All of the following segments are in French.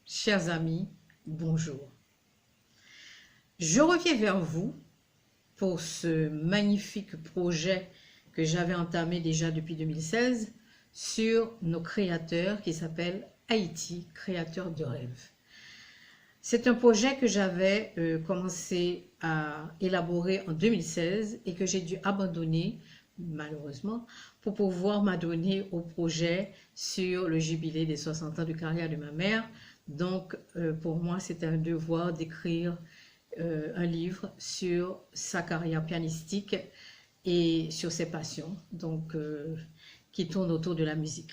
Chers amis, bonjour. Je reviens vers vous pour ce magnifique projet que j'avais entamé déjà depuis 2016 sur nos créateurs qui s'appelle Haïti, créateurs de rêves. C'est un projet que j'avais commencé à élaborer en 2016 et que j'ai dû abandonner malheureusement pour pouvoir m'adonner au projet sur le jubilé des 60 ans de carrière de ma mère. Donc pour moi c'est un devoir d'écrire un livre sur sa carrière pianistique et sur ses passions donc qui tournent autour de la musique.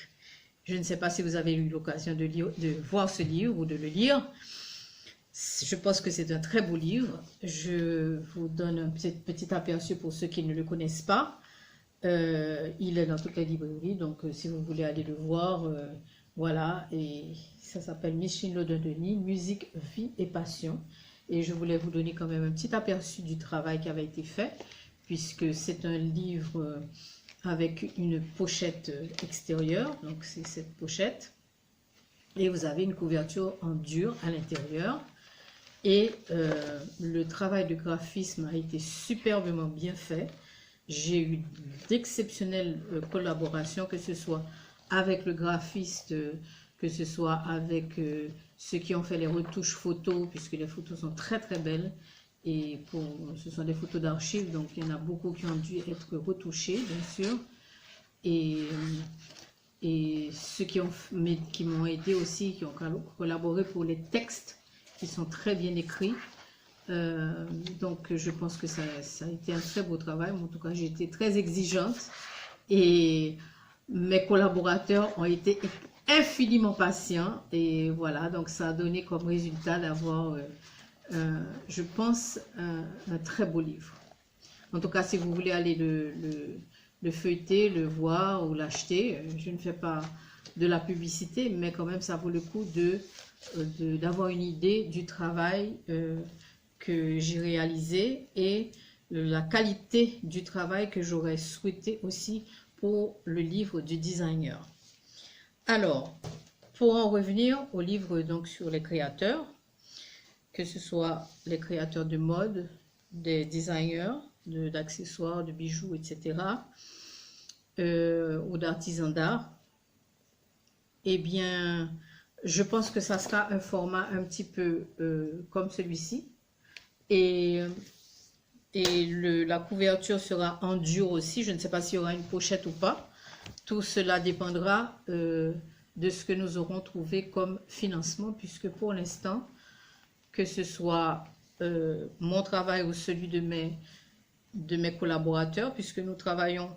Je ne sais pas si vous avez eu l'occasion de voir ce livre ou de le lire. Je pense que c'est un très beau livre. Je vous donne un petit aperçu pour ceux qui ne le connaissent pas. Il est dans toutes les librairies, donc si vous voulez aller le voir, voilà. Et ça s'appelle Micheline Lodin-Denis, Musique, Vie et Passion. Et je voulais vous donner quand même un petit aperçu du travail qui avait été fait, puisque c'est un livre avec une pochette extérieure, donc c'est cette pochette. Et vous avez une couverture en dur à l'intérieur. Et le travail de graphisme a été superbement bien fait. J'ai eu d'exceptionnelles collaborations, que ce soit avec le graphiste, que ce soit avec ceux qui ont fait les retouches photos, puisque les photos sont très très belles. Et ce sont des photos d'archives, donc il y en a beaucoup qui ont dû être retouchées, bien sûr. Et ceux qui m'ont aidé aussi, qui ont collaboré pour les textes, qui sont très bien écrits. Donc je pense que ça a été un très beau travail. En tout cas, j'ai été très exigeante et mes collaborateurs ont été infiniment patients. Et voilà, donc ça a donné comme résultat d'avoir, je pense, un très beau livre. En tout cas, si vous voulez aller le feuilleter, le voir ou l'acheter, je ne fais pas de la publicité, mais quand même, ça vaut le coup d'avoir une idée du travail que j'ai réalisé et la qualité du travail que j'aurais souhaité aussi pour le livre du designer. Alors, pour en revenir au livre donc sur les créateurs, que ce soit les créateurs de mode, des designers, d'accessoires, de bijoux, etc., ou d'artisans d'art, eh bien, je pense que ça sera un format un petit peu comme celui-ci. Et la couverture sera en dur aussi. Je ne sais pas s'il y aura une pochette ou pas. Tout cela dépendra de ce que nous aurons trouvé comme financement, puisque pour l'instant, que ce soit mon travail ou celui de mes collaborateurs, puisque nous travaillons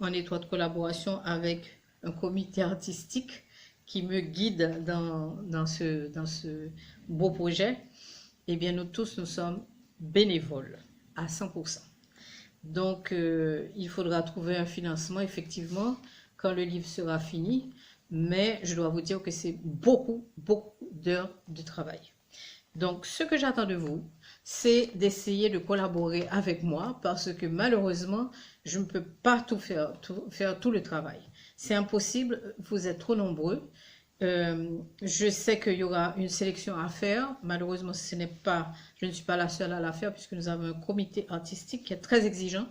en étroite collaboration avec un comité artistique qui me guide dans ce beau projet, eh bien nous tous, nous sommes bénévoles à 100%. Donc, il faudra trouver un financement, effectivement, quand le livre sera fini. Mais je dois vous dire que c'est beaucoup, beaucoup d'heures de travail. Donc, ce que j'attends de vous, c'est d'essayer de collaborer avec moi parce que malheureusement, je ne peux pas faire tout le travail. C'est impossible, vous êtes trop nombreux. Je sais qu'il y aura une sélection à faire. Malheureusement, je ne suis pas la seule à la faire puisque nous avons un comité artistique qui est très exigeant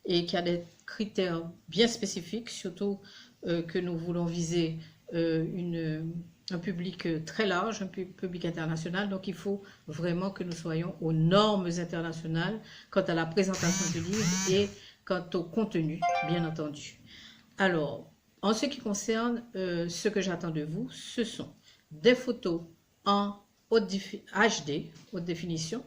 et qui a des critères bien spécifiques, surtout que nous voulons viser un public très large, un public international. Donc, il faut vraiment que nous soyons aux normes internationales quant à la présentation du livre et quant au contenu, bien entendu. Alors, en ce qui concerne ce que j'attends de vous, ce sont des photos en HD, haute définition,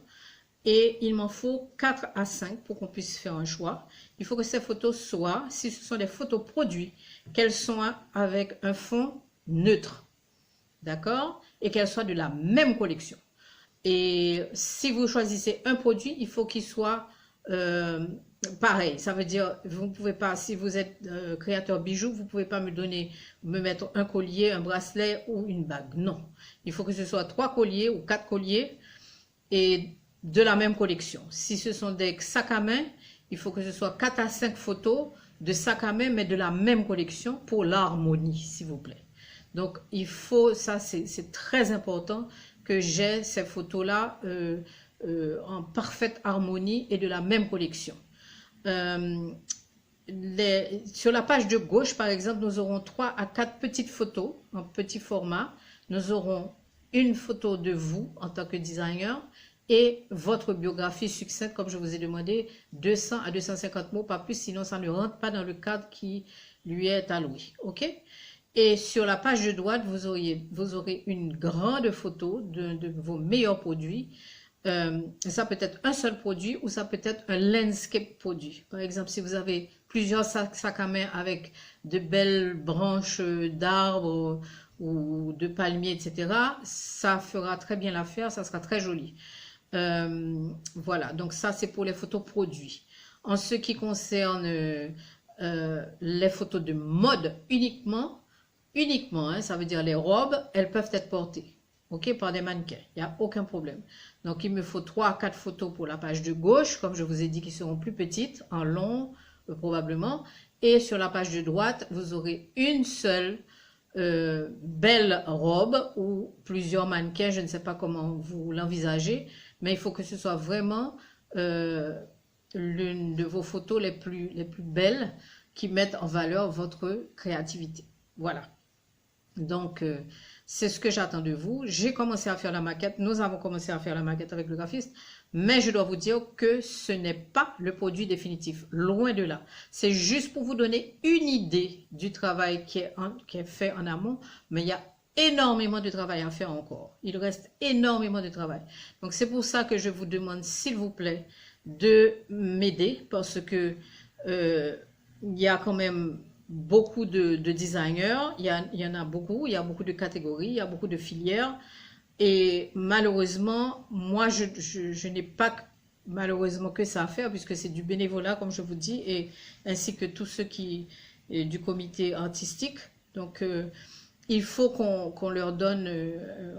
et il m'en faut 4 à 5 pour qu'on puisse faire un choix. Il faut que ces photos soient, si ce sont des photos produits, qu'elles soient avec un fond neutre, d'accord? Et qu'elles soient de la même collection. Et si vous choisissez un produit, il faut qu'il soit pareil. Ça veut dire, vous ne pouvez pas, si vous êtes créateur bijoux, vous ne pouvez pas me mettre un collier, un bracelet ou une bague. Non. Il faut que ce soit 3 colliers ou 4 colliers et de la même collection. Si ce sont des sacs à main, il faut que ce soit 4 à 5 photos de sacs à main, mais de la même collection pour l'harmonie, s'il vous plaît. Donc, il faut, ça c'est très important que j'ai ces photos-là en parfaite harmonie et de la même collection. Sur la page de gauche, par exemple, nous aurons 3 à 4 petites photos en petit format. Nous aurons une photo de vous en tant que designer et votre biographie succincte, comme je vous ai demandé, 200 à 250 mots, pas plus, sinon ça ne rentre pas dans le cadre qui lui est alloué. OK? Et sur la page de droite, vous aurez une grande photo de vos meilleurs produits. Ça peut être un seul produit ou ça peut être un landscape produit. Par exemple, si vous avez plusieurs sacs à main avec de belles branches d'arbres ou de palmiers, etc., ça fera très bien l'affaire, ça sera très joli. Voilà, donc ça c'est pour les photos produits. En ce qui concerne les photos de mode uniquement, hein, ça veut dire les robes, elles peuvent être portées, ok, par des mannequins, il n'y a aucun problème. Donc il me faut 3 à 4 photos pour la page de gauche, comme je vous ai dit, qui seront plus petites, en long probablement, et sur la page de droite, vous aurez une seule belle robe ou plusieurs mannequins, je ne sais pas comment vous l'envisagez, mais il faut que ce soit vraiment l'une de vos photos les plus belles qui mettent en valeur votre créativité. Voilà. Donc, c'est ce que j'attends de vous. J'ai commencé à faire la maquette. Nous avons commencé à faire la maquette avec le graphiste. Mais je dois vous dire que ce n'est pas le produit définitif. Loin de là. C'est juste pour vous donner une idée du travail qui est fait en amont. Mais il y a énormément de travail à faire encore. Il reste énormément de travail. Donc, c'est pour ça que je vous demande, s'il vous plaît, de m'aider. Parce que il y a quand même beaucoup de designers, il y en a beaucoup, il y a beaucoup de catégories, il y a beaucoup de filières. Et malheureusement, moi, je n'ai pas malheureusement que ça à faire puisque c'est du bénévolat, comme je vous dis, et ainsi que tous ceux qui du comité artistique. Donc, il faut qu'on leur donne,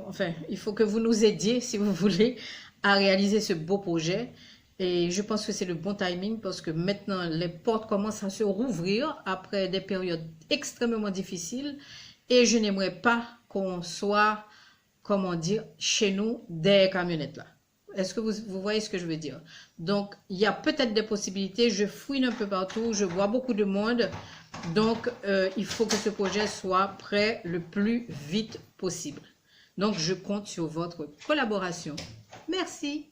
enfin, il faut que vous nous aidiez, si vous voulez, à réaliser ce beau projet. Et je pense que c'est le bon timing parce que maintenant, les portes commencent à se rouvrir après des périodes extrêmement difficiles. Et je n'aimerais pas qu'on soit, comment dire, chez nous, des camionnettes là. Est-ce que vous voyez ce que je veux dire? Donc, il y a peut-être des possibilités. Je fouine un peu partout. Je vois beaucoup de monde. Donc, il faut que ce projet soit prêt le plus vite possible. Donc, je compte sur votre collaboration. Merci.